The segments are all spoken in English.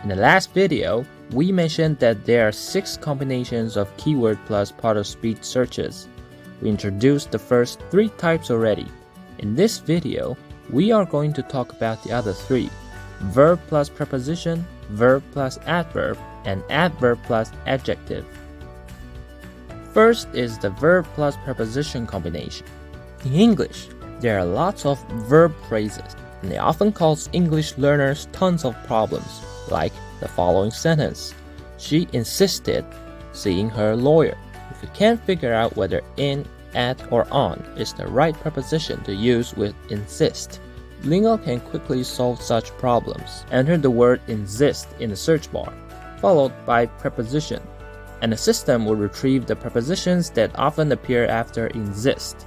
In the last video, we mentioned that there are 6 combinations of keyword plus part-of-speech searches. We introduced the first 3 types already. In this video, we are going to talk about the other 3: verb plus preposition, verb plus adverb, and adverb plus adjective. First is the verb plus preposition combination. In English, there are lots of verb phrases, and they often cause English learners tons of problems, like the following sentence: she insisted seeing her lawyer. If you can't figure out whether in, at, or on is the right preposition to use with insist, Linggle can quickly solve such problems. Enter the word insist in the search bar, followed by preposition, and the system will retrieve the prepositions that often appear after insist.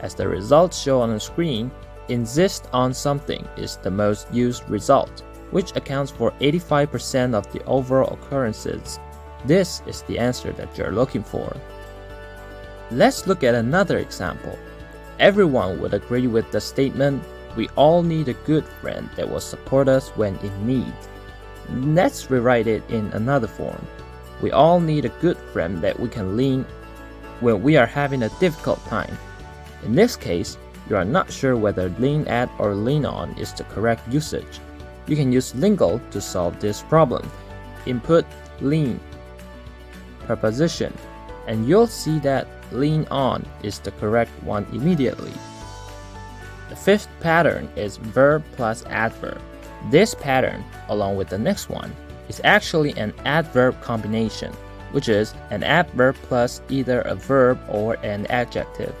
As the results show on the screen, insist on something is the most used result, which accounts for 85% of the overall occurrences. This is the answer that you're looking for. Let's look at another example. Everyone would agree with the statement, "We all need a good friend that will support us when in need." Let's rewrite it in another form. We all need a good friend that we can lean when we are having a difficult time. In this case, you are not sure whether lean at or lean on is the correct usage. You can use Linggle to solve this problem. Input lean, preposition, and you'll see that lean on is the correct one immediately. The fifth pattern is verb plus adverb. This pattern, along with the next one, is actually an adverb combination, which is an adverb plus either a verb or an adjective.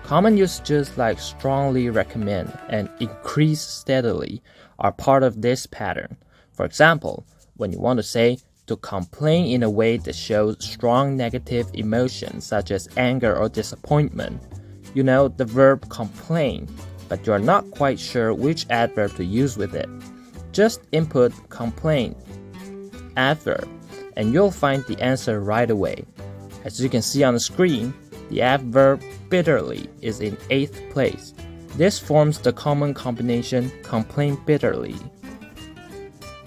Common usages like strongly recommend and increase steadily are part of this pattern. For example, when you want to say to complain in a way that shows strong negative emotions such as anger or disappointment, you know the verb complain, but you're not quite sure which adverb to use with it. Just input complain, adverb, and you'll find the answer right away. As you can see on the screen, the adverb bitterly is in 8th place. This forms the common combination complain bitterly.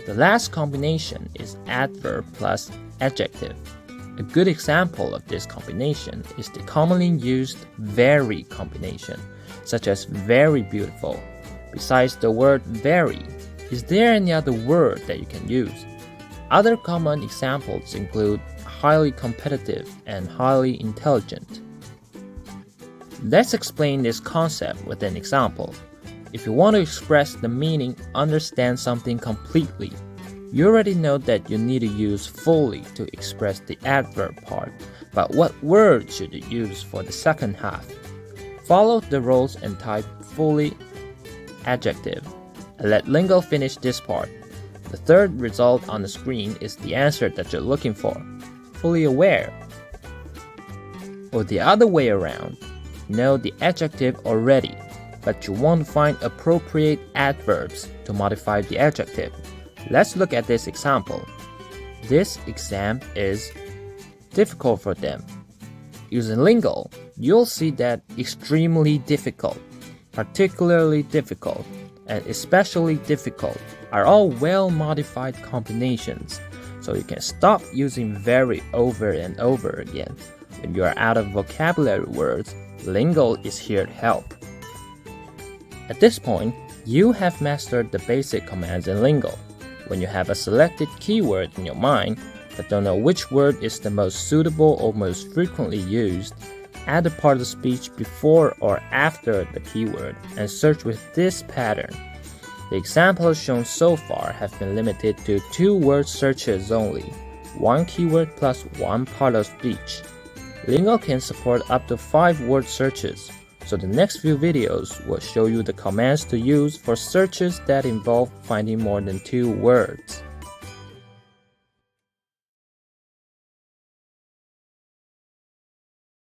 The last combination is adverb plus adjective. A good example of this combination is the commonly used very combination, such as very beautiful. Besides the word very, is there any other word that you can use? Other common examples include highly competitive and highly intelligent. Let's explain this concept with an example. If you want to express the meaning, understand something completely, you already know that you need to use fully to express the adverb part, but what word should you use for the second half? Follow the rules and type fully adjective, and let Linggle finish this part. The third result on the screen is the answer that you're looking for, fully aware. Or the other way around, know the adjective already, but you want to find appropriate adverbs to modify the adjective. Let's look at this example. This exam is difficult for them. Using Linggle, you'll see that extremely difficult, particularly difficult, and especially difficult are all well-modified combinations, so you can stop using very over and over again. When you are out of vocabulary words, Linggle is here to help. At this point, you have mastered the basic commands in Linggle. When you have a selected keyword in your mind, but don't know which word is the most suitable or most frequently used, add a part of the speech before or after the keyword and search with this pattern. The examples shown so far have been limited to 2 word searches only, 1 keyword plus 1 part of speech. Linggle can support up to 5 word searches, so the next few videos will show you the commands to use for searches that involve finding more than 2 words.